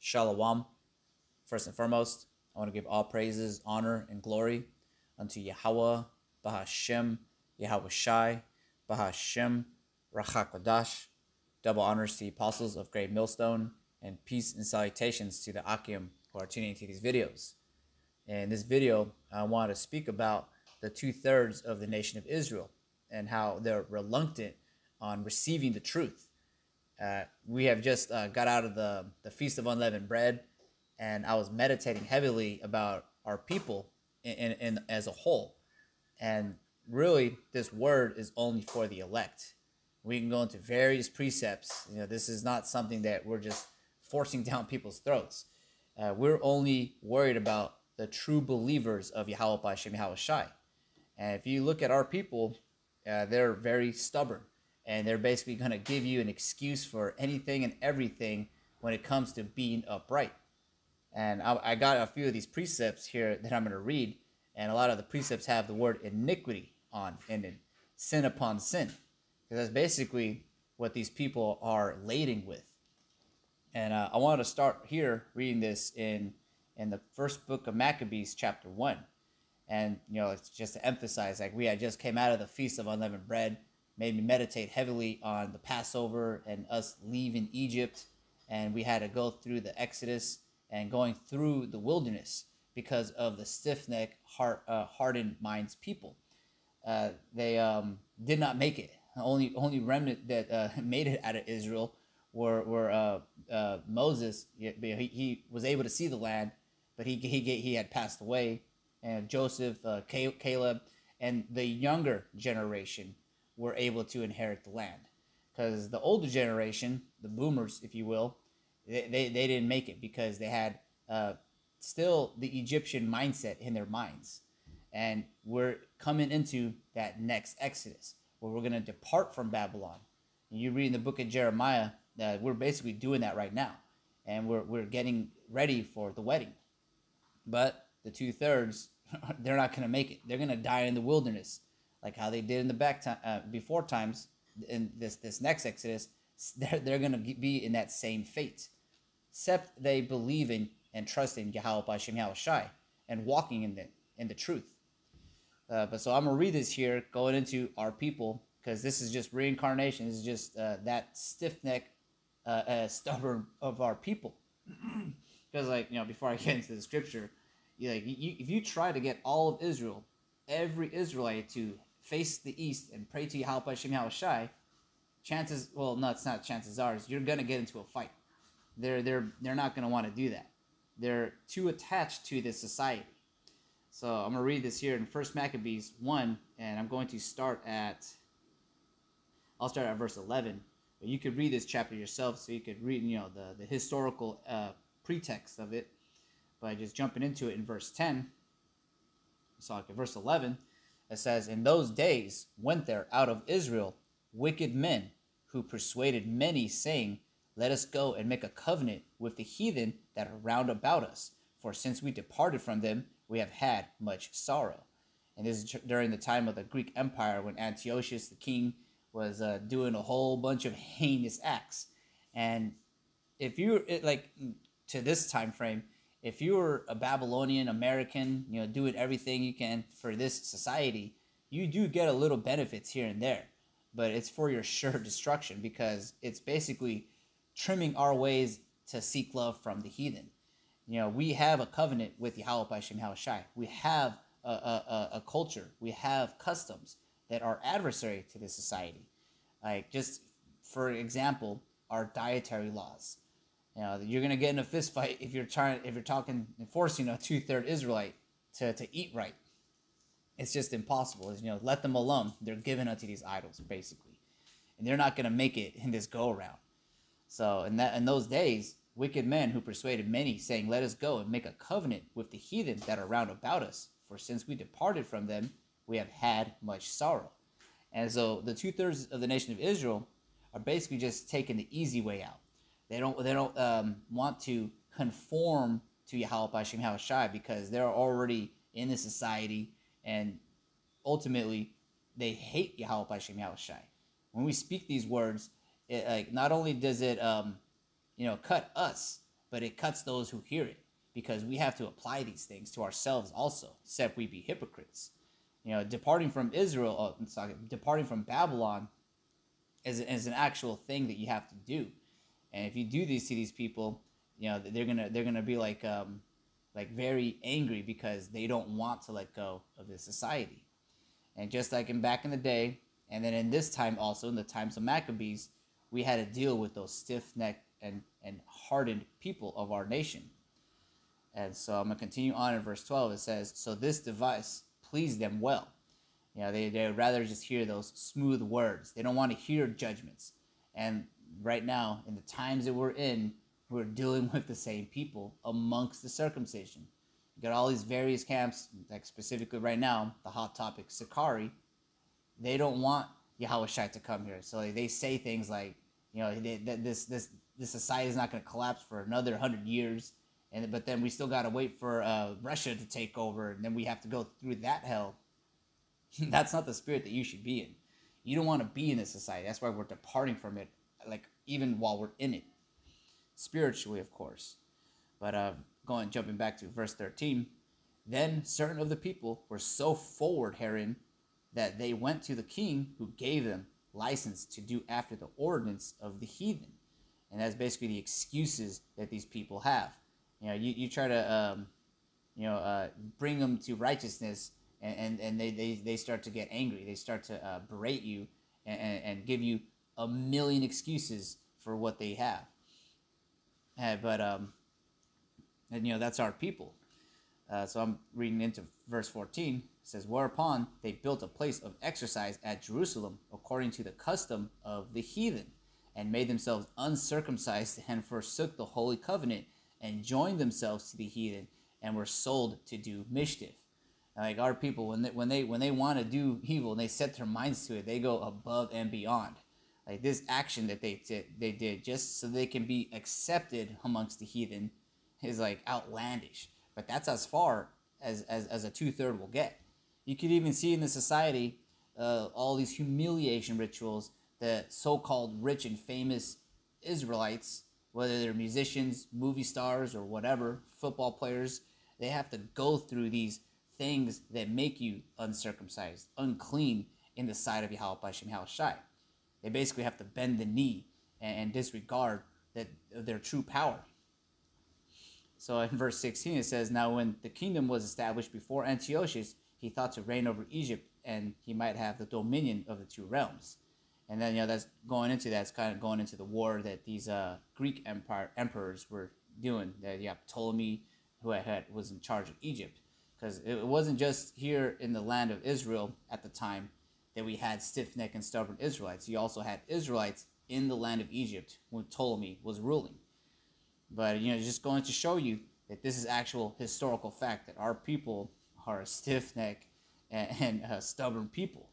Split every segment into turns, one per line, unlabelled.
Shalom. First and foremost, I want to give all praises, honor, and glory unto Yahweh, Bahashem, Yahweh Shai, Bahashem, Rachakodash. Double honors to the apostles of Great Millstone, and peace and salutations to the Akim who are tuning into these videos. In this video, I want to speak about the 2/3 of the nation of Israel and how they're reluctant on receiving the truth. We have just got out of the Feast of Unleavened Bread, and I was meditating heavily about our people in as a whole. And really, this word is only for the elect. We can go into various precepts. This is not something that we're just forcing down people's throats. We're only worried about the true believers of Yahweh B'Shem Yahweh Shai. And if you look at our people, they're very stubborn. And they're basically going to give you an excuse for anything and everything when it comes to being upright. And I got a few of these precepts here that I'm going to read. And a lot of the precepts have the word iniquity on and sin upon sin. Because that's basically what these people are laden with. And I wanted to start here reading this in the first book of Maccabees, chapter 1. And, it's just to emphasize, like, we had just came out of the Feast of Unleavened Bread, made me meditate heavily on the Passover and us leaving Egypt. And we had to go through the Exodus and going through the wilderness because of the stiff-necked, hardened minds people. They did not make it. Only remnant that made it out of Israel were Moses. He was able to see the land, but he had passed away. And Joseph, Caleb, and the younger generation were able to inherit the land, because the older generation, the boomers, if you will, they didn't make it because they had still the Egyptian mindset in their minds. And we're coming into that next Exodus where we're going to depart from Babylon. And you read in the book of Jeremiah that we're basically doing that right now, and we're getting ready for the wedding. But the 2/3, they're not going to make it. They're going to die in the wilderness, like how they did in the before times. In this next Exodus, they're going to be in that same fate, except they believe in and trust in Yahweh B'Shem Yahweh Shai and walking in the truth. But so I'm gonna read this here, going into our people, because this is just reincarnation. This is just that stiff neck, stubborn of our people. Because before I get into the scripture, if you try to get all of Israel, every Israelite to face the east and pray to Yahweh B'Shem Yahweh Shai, it's not chances are, you're gonna get into a fight. They're not gonna want to do that. They're too attached to this society. So I'm gonna read this here in 1 Maccabees 1, and I'm going to I'll start at verse 11. But you could read this chapter yourself, so you could read the historical pretext of it by just jumping into it in verse 10. So verse 11, it says, "In those days went there out of Israel wicked men who persuaded many, saying, Let us go and make a covenant with the heathen that are round about us. For since we departed from them, we have had much sorrow." And this is during the time of the Greek Empire, when Antiochus the king was doing a whole bunch of heinous acts. And if you to this time frame, if you were a Babylonian American, doing everything you can for this society, you do get a little benefits here and there, but it's for your sure destruction, because it's basically trimming our ways to seek love from the heathen. We have a covenant with Yahweh B'Shem Yahweh Shai. We have a culture. We have customs that are adversary to this society. Like, just for example, our dietary laws. You're gonna get in a fist fight if you're forcing a 2/3 Israelite to eat right. It's just impossible. Let them alone. They're given unto these idols, basically, and they're not gonna make it in this go around. So in those days, wicked men who persuaded many, saying, Let us go and make a covenant with the heathen that are round about us. For since we departed from them, we have had much sorrow. And so the 2/3 of the nation of Israel are basically just taking the easy way out. They don't want to conform to Yahweh B'Shem Yahweh Shai, because they're already in the society, and ultimately they hate Yahweh B'Shem Yahweh Shai. When we speak these words, not only does it cut us, but it cuts those who hear it, because we have to apply these things to ourselves also, except we be hypocrites. Departing from Israel, departing from Babylon is an actual thing that you have to do. And if you do these to these people, they're gonna be like very angry because they don't want to let go of this society. And just like back in the day, and then in this time also, in the times of Maccabees, we had to deal with those stiff-necked and hardened people of our nation. And so I'm going to continue on in verse 12. It says, so this device pleased them well. They would rather just hear those smooth words. They don't want to hear judgments. And right now, in the times that we're in, we're dealing with the same people amongst the circumcision. You got all these various camps, like specifically right now, the hot topic, Sakari. They don't want Yahushua to come here. So they say things like, this society is not going to collapse for another 100 years. But then we still got to wait for Russia to take over. And then we have to go through that hell. That's not the spirit that you should be in. You don't want to be in this society. That's why we're departing from it, like even while we're in it. Spiritually, of course. But jumping back to verse 13. Then certain of the people were so forward herein that they went to the king, who gave them license to do after the ordinance of the heathen. And that's basically the excuses that these people have. You try to bring them to righteousness, and they start to get angry. They start to berate you and give you a million excuses for what they have. That's our people. So I'm reading into verse 14. It says, whereupon they built a place of exercise at Jerusalem according to the custom of the heathen, and made themselves uncircumcised, and forsook the holy covenant, and joined themselves to the heathen, and were sold to do mischief. Like our people, when they want to do evil and they set their minds to it, they go above and beyond. Like this action that they did just so they can be accepted amongst the heathen is like outlandish. But that's as far as a 2/3 will get. You could even see in the society all these humiliation rituals that so-called rich and famous Israelites, whether they're musicians, movie stars, or whatever, football players, they have to go through these things that make you uncircumcised, unclean in the sight of Yahweh Hashem Yahushai. They basically have to bend the knee and disregard their true power. So in verse 16 it says, now when the kingdom was established before Antiochus, he thought to reign over Egypt, and he might have the dominion of the two realms. And then that's going into that's kind of going into the war that these Greek emperors were doing. That you have Ptolemy, who was in charge of Egypt, because it wasn't just here in the land of Israel at the time that we had stiff-necked and stubborn Israelites. You also had Israelites in the land of Egypt when Ptolemy was ruling. But just going to show you that this is actual historical fact, that our people are a stiff-necked and stubborn people.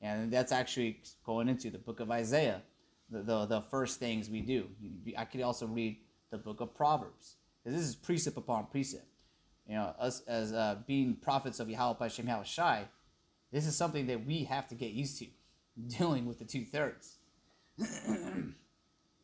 And that's actually going into the book of Isaiah, the first things we do. I could also read the book of Proverbs. This is precept upon precept. Us as being prophets of Yahweh Hashem Yahushai, this is something that we have to get used to, dealing with the 2/3.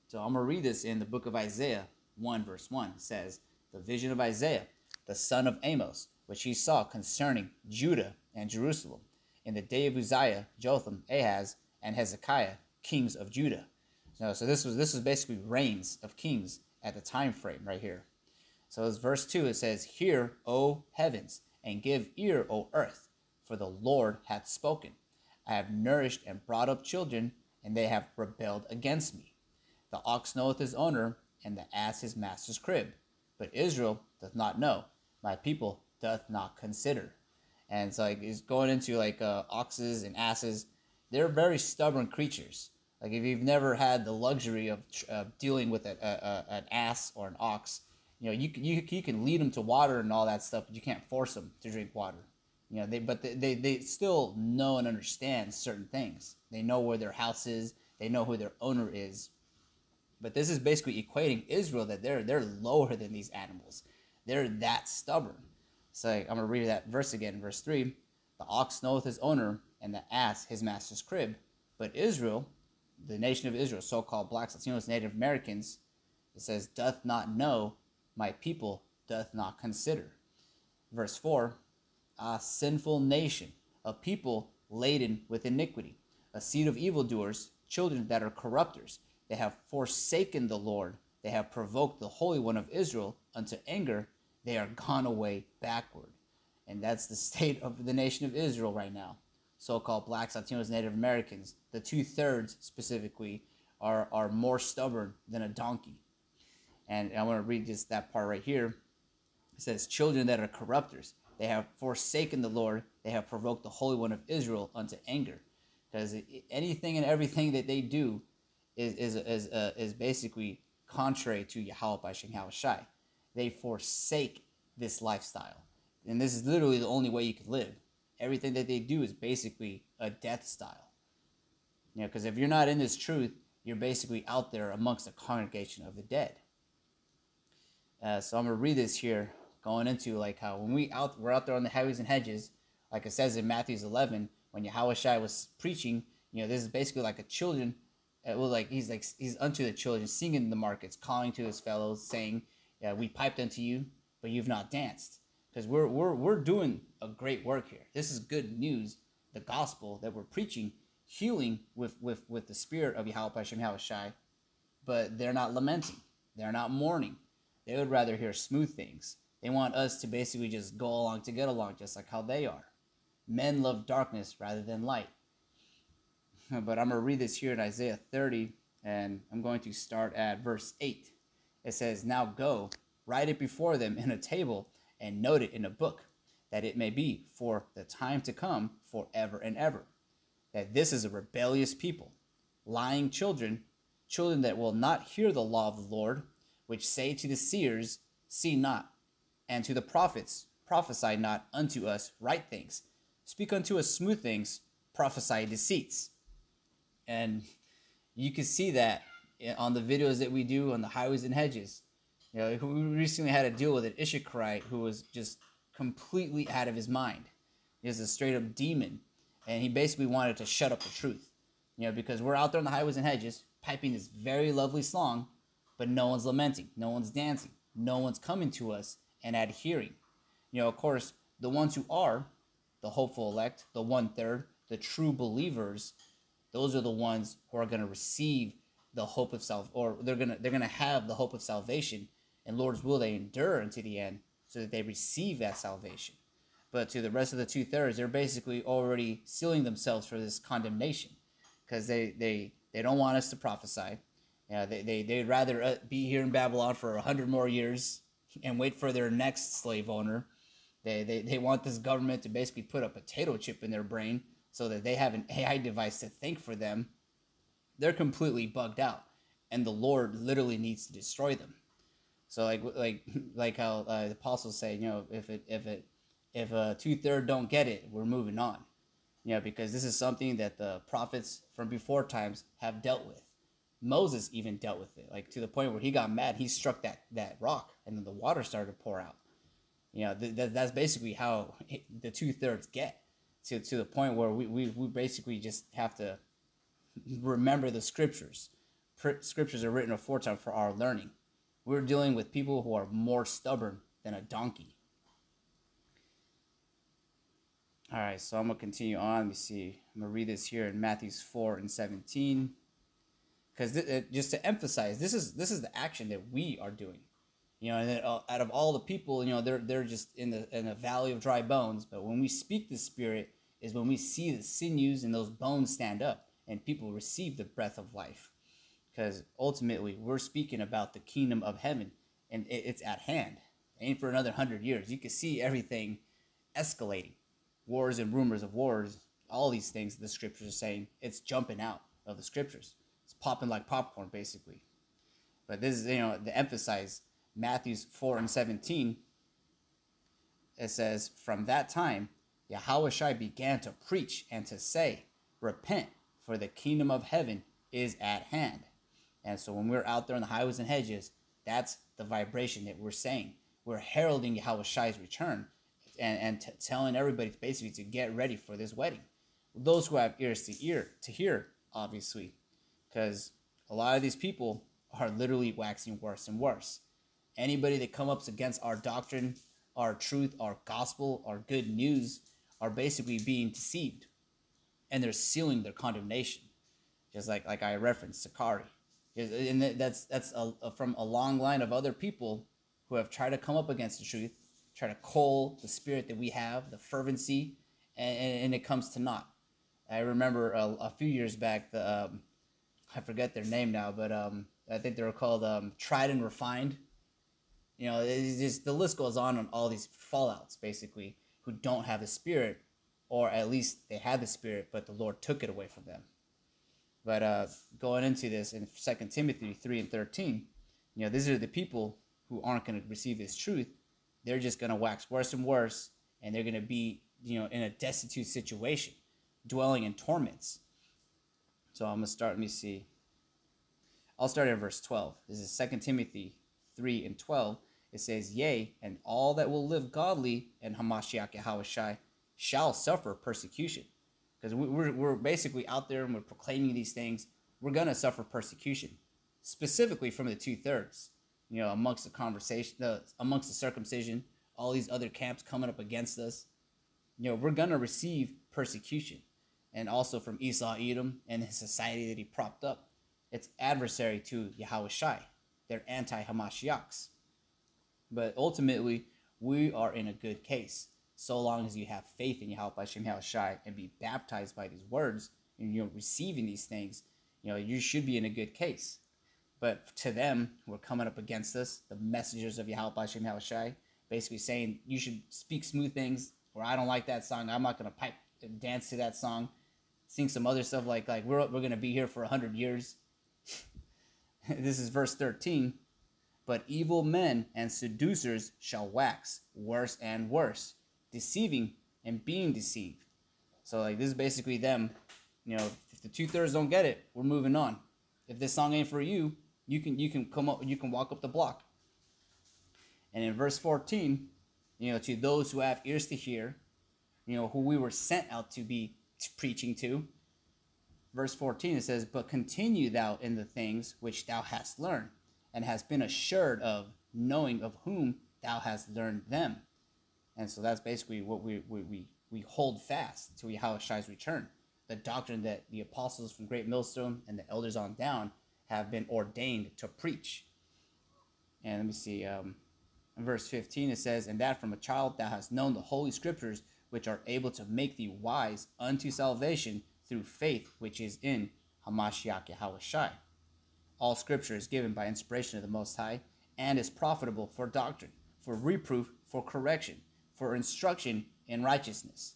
So I'm going to read this in the book of Isaiah 1 verse 1. It says, the vision of Isaiah, the son of Amos, which he saw concerning Judah and Jerusalem, in the day of Uzziah, Jotham, Ahaz, and Hezekiah, kings of Judah. So this was basically reigns of kings at the time frame right here. So as verse 2, it says, hear, O heavens, and give ear, O earth, for the Lord hath spoken. I have nourished and brought up children, and they have rebelled against me. The ox knoweth his owner, and the ass his master's crib. But Israel doth not know. My people doth not consider. And so it's going into oxes and asses. They're very stubborn creatures. Like if you've never had the luxury of dealing with an ass or an ox, you can lead them to water and all that stuff, but you can't force them to drink water. They still know and understand certain things. They know where their house is. They know who their owner is. But this is basically equating Israel that they're lower than these animals. They're that stubborn. So I'm going to read that verse again, verse 3. The ox knoweth his owner, and the ass his master's crib. But Israel, the nation of Israel, so-called blacks, Latinos, Native Americans, it says, doth not know, my people doth not consider. Verse 4, a sinful nation, a people laden with iniquity, a seed of evildoers, children that are corrupters. They have forsaken the Lord. They have provoked the Holy One of Israel unto anger. They are gone away backward. And that's the state of the nation of Israel right now. So-called blacks, Latinos, Native Americans, the 2/3 specifically, are more stubborn than a donkey. And I want to read just that part right here. It says, children that are corrupters. They have forsaken the Lord. They have provoked the Holy One of Israel unto anger. Because anything and everything that they do is basically contrary to Yahweh B'Shem Yahushai. They forsake this lifestyle. And this is literally the only way you can live. Everything that they do is basically a death style. You know, because if you're not in this truth, you're basically out there amongst the congregation of the dead. So I'm going to read this here, going into like how when we're out there on the highways and hedges, like it says in Matthew 11, when Yahushua was preaching, you know, this is basically like a children, he's unto the children, singing in the markets, calling to his fellows, saying, yeah, we piped unto you, but you've not danced. Because we're doing a great work here. This is good news, the gospel that we're preaching, healing with the spirit of Yahweh B'Shem Yahushai, but they're not lamenting. They're not mourning. They would rather hear smooth things. They want us to basically just go along to get along, just like how they are. Men love darkness rather than light. But I'm going to read this here in Isaiah 30, and I'm going to start at verse 8. It says, now go, write it before them in a table, and note it in a book, that it may be for the time to come forever and ever. That this is a rebellious people, lying children, children that will not hear the law of the Lord, which say to the seers, see not, and to the prophets, prophesy not unto us right things. Speak unto us smooth things, prophesy deceits. And you can see that on the videos that we do on the highways and hedges. You know, we recently had to deal with an Issacharite who was just completely out of his mind. He was a straight up demon. And he basically wanted to shut up the truth. You know, because we're out there on the highways and hedges, piping this very lovely song, but no one's lamenting, no one's dancing, no one's coming to us and adhering. You know, of course, the ones who are, the hopeful elect, the 1/3, the true believers, those are the ones who are going to receive the hope of or they're gonna have the hope of salvation, and Lord's will they endure unto the end, so that they receive that salvation. But to the rest of the 2/3, they're basically already sealing themselves for this condemnation, because they don't want us to prophesy. They'd rather be here in Babylon for 100 more years and wait for their next slave owner. They want this government to basically put a potato chip in their brain so that they have an AI device to think for them. They're completely bugged out, and the Lord literally needs to destroy them. So like how the apostles say, you know, if a 2/3 don't get it, we're moving on. You know, because this is something that the prophets from before times have dealt with. Moses even dealt with it, like to the point where he got mad. He struck that rock, and then the water started to pour out. You know, that's basically how the 2/3 get to the point where we basically just have to remember the scriptures. Scriptures are written aforetime for our learning. We're dealing with people who are more stubborn than a donkey. All right, so I'm going to continue on. Let me see. I'm going to read this here in Matthew 4:17. Because just to emphasize, this is the action that we are doing. You know, and then, out of all the people, you know, they're just in a valley of dry bones. But when we speak the Spirit is when we see the sinews and those bones stand up and people receive the breath of life. Because ultimately, we're speaking about the kingdom of heaven, and it's at hand. It ain't for another 100 years. You can see everything escalating. Wars and rumors of wars, all these things the scriptures are saying, it's jumping out of the scriptures. It's popping like popcorn, basically. But this is, you know, to emphasize Matthew 4:17. It says, from that time, Yahushua began to preach and to say, repent, for the kingdom of heaven is at hand. And so when we're out there on the highways and hedges, that's the vibration that we're saying. We're heralding Yahushua's return and telling everybody basically to get ready for this wedding. Those who have ears to hear, obviously. Because a lot of these people are literally waxing worse and worse. Anybody that comes up against our doctrine, our truth, our gospel, our good news are basically being deceived, and they're sealing their condemnation. Just like I referenced Sakari, and that's from a long line of other people who have tried to come up against the truth, try to coal the spirit that we have, the fervency, and it comes to naught. I remember a few years back, I forget their name now, but I think they were called Tried and Refined. You know, it's just, the list goes on all these fallouts, basically, who don't have the spirit, or at least they had the spirit, but the Lord took it away from them. But going into this in 2 Timothy 3 and 13, you know, these are the people who aren't going to receive this truth. They're just going to wax worse and worse, and they're going to be, you know, in a destitute situation, dwelling in torments. So I'm going to start, let me see. I'll start at verse 12. This is 2 Timothy 3 and 12. It says, "Yea, and all that will live godly in Hamashiach Yahushai shall suffer persecution." Because we're basically out there and we're proclaiming these things. We're going to suffer persecution, specifically from the 2/3. You know, amongst the conversation, amongst the circumcision, all these other camps coming up against us. You know, we're going to receive persecution. And also from Esau Edom and his society that he propped up. It's adversary to Yahushai. They're anti-Hamashiachs. But ultimately, we are in a good case, so long as you have faith in Yahweh Hashem Yahushai and be baptized by these words, and you're receiving these things, you know, you should be in a good case. But to them, who are coming up against us, the messengers of Yahweh Hashem Yahushai, basically saying you should speak smooth things, or I don't like that song, I'm not going to pipe and dance to that song, sing some other stuff like we're going to be here for 100 years. This is verse 13. "But evil men and seducers shall wax worse and worse, deceiving and being deceived." So like this is basically them. You know, if the 2/3 don't get it, we're moving on. If this song ain't for you, you can come up, you can walk up the block. And in verse 14, you know, to those who have ears to hear, you know, who we were sent out to be preaching to. Verse 14, it says, "But continue thou in the things which thou hast learned, and hast been assured of, knowing of whom thou hast learned them." And so that's basically what we hold fast to Yahushai's return. The doctrine that the apostles from Great Millstone and the elders on down have been ordained to preach. And let me see, in verse 15 it says, "And that from a child thou hast known the holy scriptures, which are able to make thee wise unto salvation through faith which is in Hamashiach Yahushai. All scripture is given by inspiration of the Most High, and is profitable for doctrine, for reproof, for correction, for instruction in righteousness."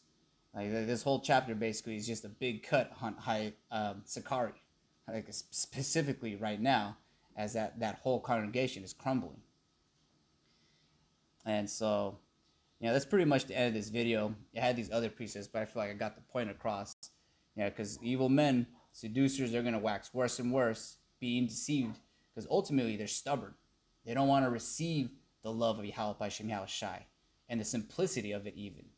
Like this whole chapter basically is just a big cut on Sakari, like specifically right now, as that whole congregation is crumbling. And so, you know, that's pretty much the end of this video. It had these other precepts, but I feel like I got the point across. Yeah, because evil men, seducers, are going to wax worse and worse, being deceived, because ultimately they're stubborn. They don't want to receive the love of Yahweh Hashem Yahushai and the simplicity of it even.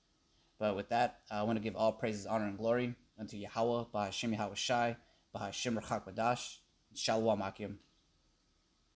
But with that, I want to give all praises, honor, and glory unto Yahweh Hashem Yahushai, Hashem Rachak Badash, Shalom Akim.